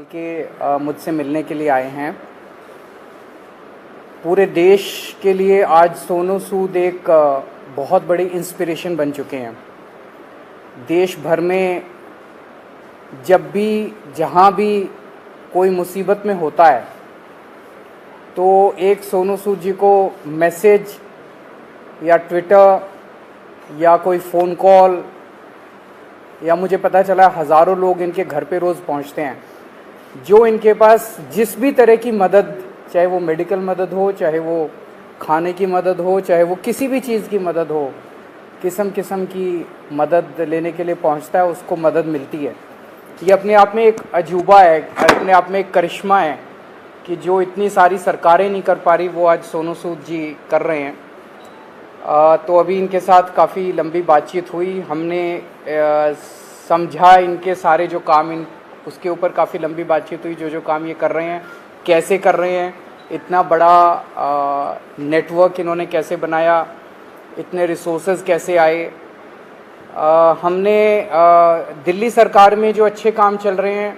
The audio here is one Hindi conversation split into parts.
निकाल के मुझसे मिलने के लिए आए हैं। पूरे देश के लिए आज सोनू सूद एक बहुत बड़ी इंस्पिरेशन बन चुके हैं। देश भर में जब भी जहाँ भी कोई मुसीबत में होता है तो एक सोनू सूद जी को मैसेज या ट्विटर या कोई फ़ोन कॉल या मुझे पता चला हज़ारों लोग इनके घर पे रोज़ पहुंचते हैं, जो इनके पास जिस भी तरह की मदद, चाहे वो मेडिकल मदद हो, चाहे वो खाने की मदद हो, चाहे वो किसी भी चीज़ की मदद हो, किस्म किस्म की मदद लेने के लिए पहुंचता है, उसको मदद मिलती है। ये अपने आप में एक अजूबा है, अपने आप में एक करिश्मा है कि जो इतनी सारी सरकारें नहीं कर पा रही वो आज सोनू सूद जी कर रहे हैं। तो अभी इनके साथ काफ़ी लंबी बातचीत हुई, हमने समझा इनके सारे जो काम, इन उसके ऊपर काफ़ी लंबी बातचीत हुई, जो काम ये कर रहे हैं कैसे कर रहे हैं, इतना बड़ा नेटवर्क इन्होंने कैसे बनाया, इतने रिसोर्सेज कैसे आए। हमने दिल्ली सरकार में जो अच्छे काम चल रहे हैं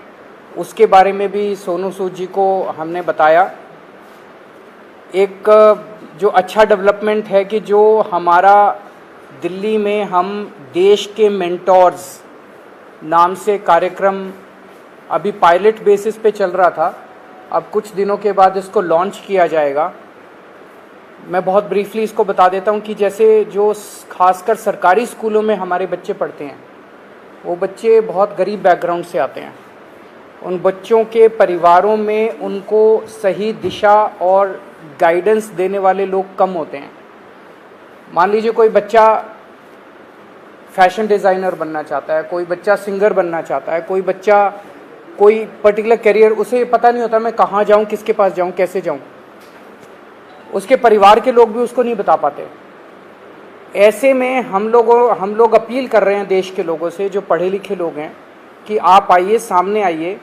उसके बारे में भी सोनू सूद जी को हमने बताया। एक जो अच्छा डेवलपमेंट है कि जो हमारा दिल्ली में हम देश के मेंटोर्स नाम से कार्यक्रम अभी पायलट बेसिस पे चल रहा था, अब कुछ दिनों के बाद इसको लॉन्च किया जाएगा। मैं बहुत ब्रीफली इसको बता देता हूँ कि जैसे जो खासकर सरकारी स्कूलों में हमारे बच्चे पढ़ते हैं, वो बच्चे बहुत गरीब बैकग्राउंड से आते हैं। उन बच्चों के परिवारों में उनको सही दिशा और गाइडेंस देने वाले लोग कम होते हैं। मान लीजिए कोई बच्चा फैशन डिज़ाइनर बनना चाहता है, कोई बच्चा सिंगर बनना चाहता है, कोई बच्चा कोई पर्टिकुलर करियर, उसे पता नहीं होता मैं कहाँ जाऊँ, किसके पास जाऊँ, कैसे जाऊँ। उसके परिवार के लोग भी उसको नहीं बता पाते। ऐसे में हम लोग अपील कर रहे हैं देश के लोगों से, जो पढ़े लिखे लोग हैं, कि आप आइए, सामने आइए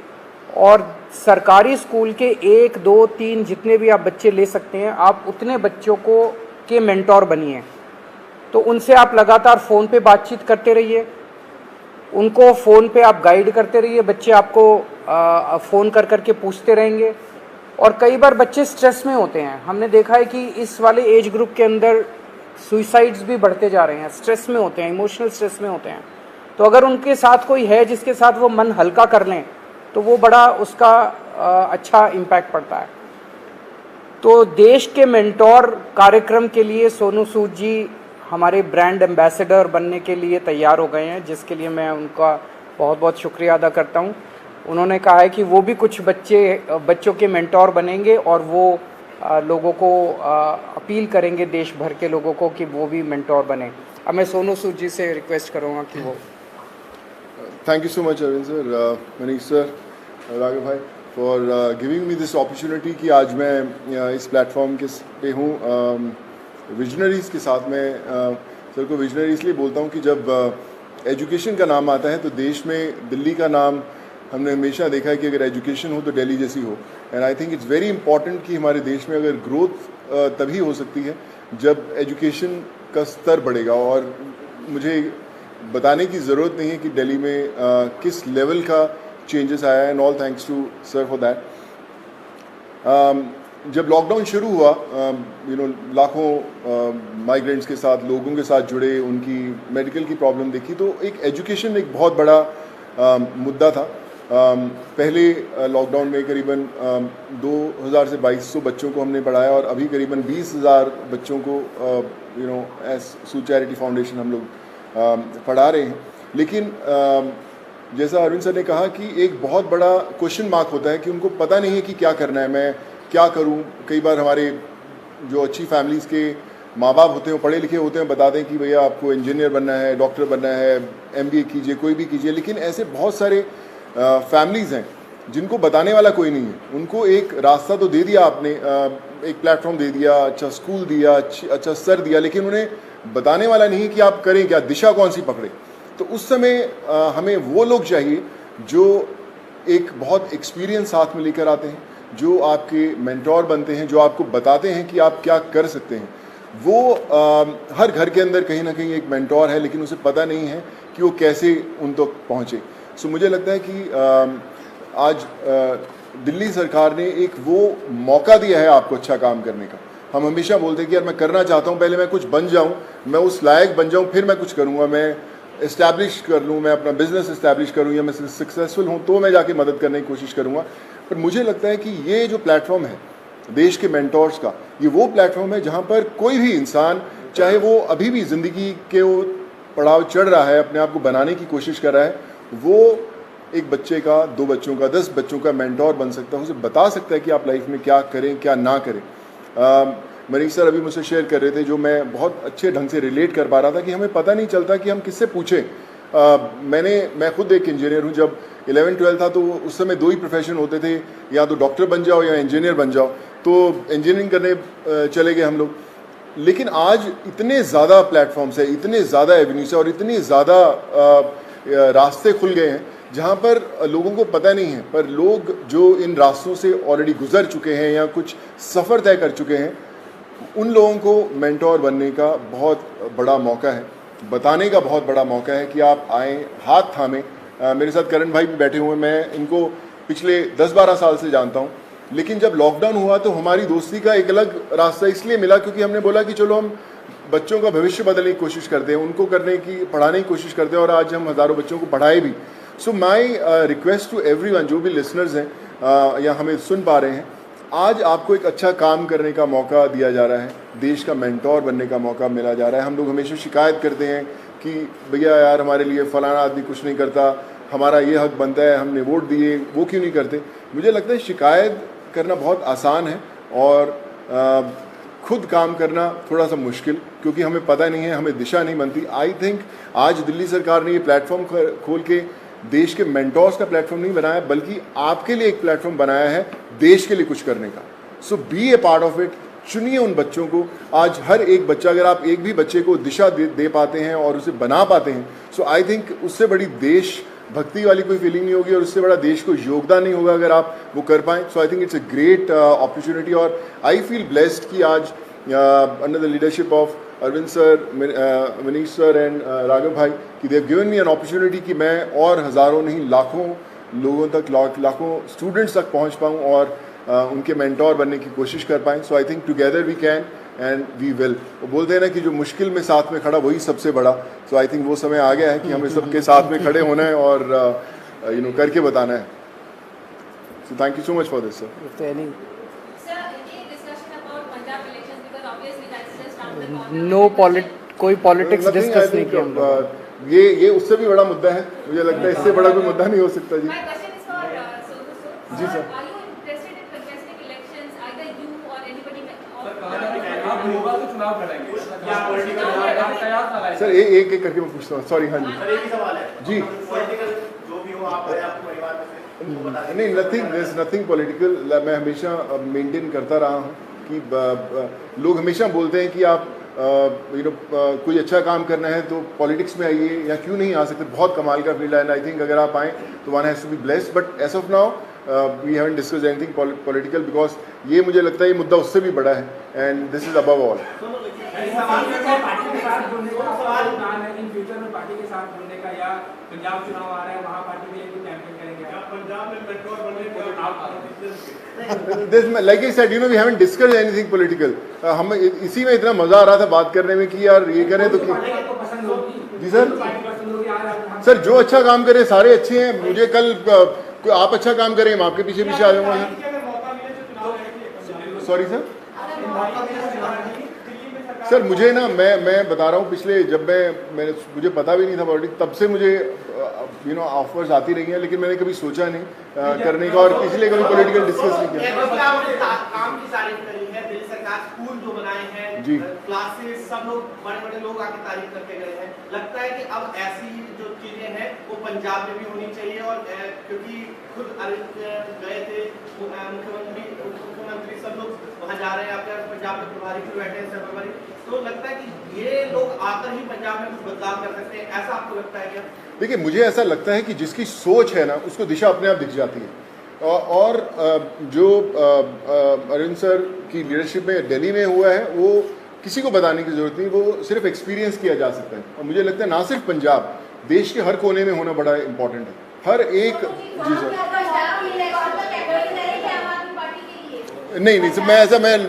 और सरकारी स्कूल के 1, 2, 3 जितने भी आप बच्चे ले सकते हैं, आप उतने बच्चों को के मेंटोर बनिए। तो उनसे आप लगातार फ़ोन पे बातचीत करते रहिए, उनको फ़ोन पे आप गाइड करते रहिए, बच्चे आपको फ़ोन कर कर के पूछते रहेंगे। और कई बार बच्चे स्ट्रेस में होते हैं, हमने देखा है कि इस वाले एज ग्रुप के अंदर सुसाइड्स भी बढ़ते जा रहे हैं, स्ट्रेस में होते हैं, इमोशनल स्ट्रेस में होते हैं। तो अगर उनके साथ कोई है जिसके साथ वो मन हल्का कर लें तो वो बड़ा उसका अच्छा इम्पैक्ट पड़ता है। तो देश के मेंटोर कार्यक्रम के लिए सोनू सूद जी हमारे ब्रांड एम्बेसडर बनने के लिए तैयार हो गए हैं, जिसके लिए मैं उनका बहुत बहुत शुक्रिया अदा करता हूं। उन्होंने कहा है कि वो भी कुछ बच्चों के मेंटोर बनेंगे और वो लोगों को अपील करेंगे, देश भर के लोगों को, कि वो भी मेंटोर बने। अब मैं सोनू सूद जी से रिक्वेस्ट करूँगा कि वो। Thank you so much, Arvind sir, Manish sir, Raghav bhai, for giving me this opportunity कि आज मैं इस प्लेटफॉर्म के पे हूँ विजनरीज़ के साथ। मैं सर को विजनरी इसलिए बोलता हूँ कि जब एजुकेशन का नाम आता है तो देश में दिल्ली का नाम हमने हमेशा देखा है कि अगर एजुकेशन हो तो दिल्ली जैसी हो। And I think it's very important कि हमारे देश में अगर ग्रोथ तभी हो सकती है जब एजुकेशन का स्तर बढ़ेगा। और मुझे बताने की ज़रूरत नहीं है कि दिल्ली में किस लेवल का चेंजेस आया है, and all thanks to sir for that. जब लॉकडाउन शुरू हुआ, लाखों माइग्रेंट्स के साथ, लोगों के साथ जुड़े, उनकी मेडिकल की प्रॉब्लम देखी, तो एक एजुकेशन एक बहुत बड़ा मुद्दा था। पहले लॉकडाउन में करीबन 2000 से 2200 बच्चों को हमने पढ़ाया और अभी करीबन 20,000 बच्चों को एज सूद चैरिटी फाउंडेशन हम लोग पढ़ा रहे हैं। लेकिन जैसा अरविंद सर ने कहा कि एक बहुत बड़ा क्वेश्चन मार्क होता है कि उनको पता नहीं है कि क्या करना है, मैं क्या करूं। कई बार हमारे जो अच्छी फैमिलीज़ के माँ बाप होते हैं, वो पढ़े लिखे होते हैं, बताते हैं कि भैया आपको इंजीनियर बनना है, डॉक्टर बनना है, MBA कीजिए, कोई भी कीजिए। लेकिन ऐसे बहुत सारे फैमिलीज़ हैं जिनको बताने वाला कोई नहीं है। उनको एक रास्ता तो दे दिया आपने, एक प्लेटफॉर्म दे दिया, अच्छा स्कूल दिया, अच्छा सर दिया, लेकिन उन्हें बताने वाला नहीं कि आप करें क्या, दिशा कौन सी पकड़े। तो उस समय हमें वो लोग चाहिए जो एक बहुत एक्सपीरियंस साथ में लेकर आते हैं, जो आपके मेंटोर बनते हैं, जो आपको बताते हैं कि आप क्या कर सकते हैं। वो हर घर के अंदर कहीं ना कहीं एक मेंटोर है, लेकिन उसे पता नहीं है कि वो कैसे उन तक पहुँचे। सो मुझे लगता है कि आज दिल्ली सरकार ने एक वो मौका दिया है आपको अच्छा काम करने का। हम हमेशा बोलते हैं कि यार मैं करना चाहता हूँ, पहले मैं कुछ बन जाऊँ, मैं उस लायक बन जाऊँ, फिर मैं कुछ करूँगा, मैं इस्टेब्लिश कर लूँ, मैं अपना बिजनेस इस्टेब्लिश करूँ, या मैं सक्सेसफुल हूँ तो मैं जाके मदद करने की कोशिश करूँगा। पर मुझे लगता है कि ये जो प्लेटफॉर्म है देश के मेंटोर्स का, ये वो प्लेटफॉर्म है जहाँ पर कोई भी इंसान, चाहे वो अभी भी ज़िंदगी के वो पड़ाव चढ़ रहा है, अपने आप को बनाने की कोशिश कर रहा है, वो एक बच्चे का, 2 बच्चों का, 10 बच्चों का मेंटोर बन सकता है, उसे बता सकता है कि आप लाइफ में क्या करें क्या ना करें। मनीष सर अभी मुझसे शेयर कर रहे थे, जो मैं बहुत अच्छे ढंग से रिलेट कर पा रहा था, कि हमें पता नहीं चलता कि हम किससे पूछें। मैं खुद एक इंजीनियर हूँ। जब 11-12 था तो उस समय 2 ही प्रोफेशन होते थे, या तो डॉक्टर बन जाओ या इंजीनियर बन जाओ, तो इंजीनियरिंग करने चले गए हम लोग। लेकिन आज इतने ज़्यादा प्लेटफॉर्म्स है, इतने ज़्यादा एवेन्यूज है और इतने ज़्यादा रास्ते खुल गए हैं जहाँ पर लोगों को पता नहीं है, पर लोग जो इन रास्तों से ऑलरेडी गुजर चुके हैं या कुछ सफ़र तय कर चुके हैं, उन लोगों को मेंटोर बनने का बहुत बड़ा मौका है, बताने का बहुत बड़ा मौका है कि आप आएँ, हाथ थामें। मेरे साथ करण भाई भी बैठे हुए हैं, मैं इनको पिछले 10-12 साल से जानता हूँ। लेकिन जब लॉकडाउन हुआ तो हमारी दोस्ती का एक अलग रास्ता इसलिए मिला क्योंकि हमने बोला कि चलो हम बच्चों का भविष्य बदलने की कोशिश करते हैं, उनको पढ़ाने की कोशिश करते हैं, और आज हम हज़ारों बच्चों को पढ़ाए भी। सो माई रिक्वेस्ट टू एवरीवन, जो भी लिसनर्स हैं या हमें सुन पा रहे हैं, आज आपको एक अच्छा काम करने का मौका दिया जा रहा है, देश का मेंटोर बनने का मौका मिला जा रहा है। हम लोग हमेशा शिकायत करते हैं कि भैया यार हमारे लिए फलाना आदमी कुछ नहीं करता, हमारा ये हक बनता है, हमने वोट दिए, वो क्यों नहीं करते। मुझे लगता है शिकायत करना बहुत आसान है और खुद काम करना थोड़ा सा मुश्किल, क्योंकि हमें पता नहीं है, हमें दिशा नहीं बनती। आई थिंक आज दिल्ली सरकार ने ये प्लेटफॉर्म खोल के देश के मेंटोर्स का प्लेटफॉर्म नहीं बनाया, बल्कि आपके लिए एक प्लेटफॉर्म बनाया है देश के लिए कुछ करने का। So be a part of it. चुनिए उन बच्चों को। आज हर एक बच्चा, अगर आप एक भी बच्चे को दिशा दे पाते हैं और उसे बना पाते हैं, सो आई थिंक उससे बड़ी देश भक्ति वाली कोई फीलिंग नहीं होगी और उससे बड़ा देश को योगदान नहीं होगा अगर आप वो कर पाएँ। So I think it's a great opportunity, और आई फील ब्लेस्ड कि आज under the leadership of Arvind sir, Manish sir and Raghav भाई, कि they have given me an opportunity कि मैं और हज़ारों नहीं लाखों लोगों तक, लाखों स्टूडेंट्स तक पहुंच पाऊं और उनके मेंटोर बनने की कोशिश कर पाएँ। So I think together we can and we will. वो बोलते हैं ना कि जो मुश्किल में साथ में खड़ा वही सबसे बड़ा। सो आई थिंक वो समय आ गया है कि हमें सबके साथ में खड़े होना है और करके बताना है। So thank you so much for this sir. कोई पॉलिटिक्स डिस्कस नहीं किया हम लोग। ये उससे भी बड़ा मुद्दा है, मुझे लगता है इससे बड़ा कोई मुद्दा नहीं हो सकता। जी जी सर। सर एक एक करके मैं पूछता हूँ, सॉरी। हाँ जी जी। नहीं, नथिंग पॉलिटिकल। मैं हमेशा मेंटेन करता रहा हूँ कि लोग हमेशा बोलते हैं कि आप कोई अच्छा काम करना है तो पॉलिटिक्स में आइए, या क्यों नहीं आ सकते। बहुत कमाल का फील्ड है एंड आई थिंक अगर आप आएँ तो one has to be blessed. But as of now we haven't discussed anything political, because ये मुझे लगता है ये मुद्दा उससे भी बड़ा है and this is above all. Like I said, we haven't discussed anything political. हमें इसी में इतना मजा आ रहा था बात करने में कि यार ये करें तो जी सर जो अच्छा काम करे सारे अच्छे हैं। मुझे कल आप अच्छा काम करें, मैं आपके पीछे पीछे आ जाऊंगा सर। सॉरी सर मुझे ना मैं बता रहा हूँ, पिछले जब मैंने मुझे पता भी नहीं था पॉलिटिक्स, तब से मुझे ऑफर्स आती रही हैं, लेकिन मैंने कभी सोचा नहीं करने का और इसलिए कभी पॉलिटिकल डिस्कस नहीं किया। काम की तारीफ करी है दिल्ली सरकार, स्कूल जो बनाए हैं जी, क्लासेस, सब लोग बड़े लोग आके तारीफ करके गए हैं। लगता है कि अब ऐसी जो चीजें हैं वो पंजाब में भी होनी चाहिए, और क्योंकि खुद गए थे मुख्यमंत्री सब लोग वहाँ जा रहे हैं, आपके पंजाब में प्रभारी भी बैठे हैं सर्वरी, तो लगता है कि ये लोग आकर ही पंजाब में कुछ बदलाव कर सकते हैं, ऐसा आपको लगता है क्या? देखिए मुझे ऐसा लगता है कि जिसकी सोच है ना उसको दिशा अपने आप दिख जाती है, और जो अरविंद सर की लीडरशिप में दिल्ली में हुआ है वो किसी को बताने की जरूरत नहीं, वो सिर्फ एक्सपीरियंस किया जा सकता है। और मुझे लगता है ना सिर्फ पंजाब, देश के हर कोने में होना बड़ा इम्पोर्टेंट है। हर एक जी सर नहीं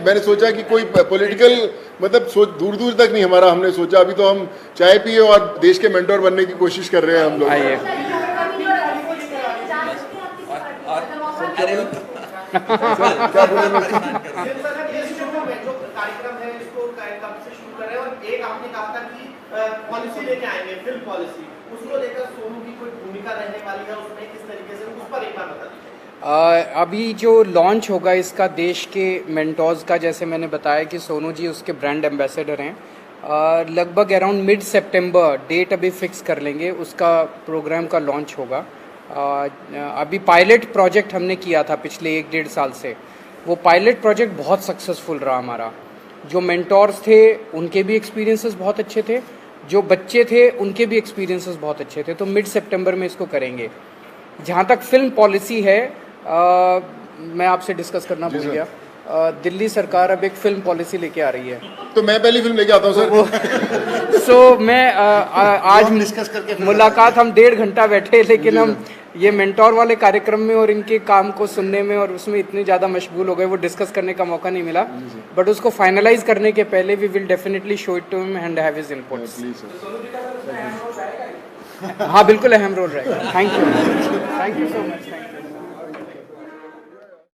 मैंने सोचा कि कोई पॉलिटिकल मतलब सोच दूर दूर तक नहीं हमारा, हमने सोचा अभी तो हम चाय पिए और देश के मेंटोर बनने की कोशिश कर रहे हैं हम लोग। आइए। क्या बोलेंगे? जो कार्यक्रम है इसको कब से शुरू कर रहे हैं, और एक आपने कहा था कि पॉलिसी लेके आएंगे, फिल्म पॉलिसी, उसको लेकर सोनू की कोई भूमिका रहने वाली है उसमें, किस तरीके से, उस पर एक बार बता दीजिए। अभी जो लॉन्च होगा इसका देश के मेंटोर्स का, जैसे मैंने बताया कि सोनू जी उसके ब्रांड एम्बेसडर हैं, लगभग अराउंड मिड सितंबर डेट अभी फिक्स कर लेंगे, उसका प्रोग्राम का लॉन्च होगा। अभी पायलट प्रोजेक्ट हमने किया था पिछले 1-1.5 साल से, वो पायलट प्रोजेक्ट बहुत सक्सेसफुल रहा हमारा। जो मेंटोर्स थे उनके भी एक्सपीरियंसेस बहुत अच्छे थे, जो बच्चे थे उनके भी एक्सपीरियंसेस बहुत अच्छे थे, तो मिड सितंबर में इसको करेंगे। जहाँ तक फिल्म पॉलिसी है, मैं आपसे डिस्कस करना भूल गया, दिल्ली सरकार अब एक फिल्म पॉलिसी लेके आ रही है, तो मैं पहली फिल्म लेके आता हूँ सर। सो मैं आज डिस्कस करके मुलाकात हम 1.5 घंटा बैठे, लेकिन हम ये मेंटोर वाले कार्यक्रम में और इनके काम को सुनने में और उसमें इतने ज़्यादा मशगूल हो गए, वो डिस्कस करने का मौका नहीं मिला, बट उसको फाइनलाइज करने के पहले we will definitely show it to him and have his inputs. हाँ बिल्कुल अहम रोल रहेगा। Thank you so much. Thank you.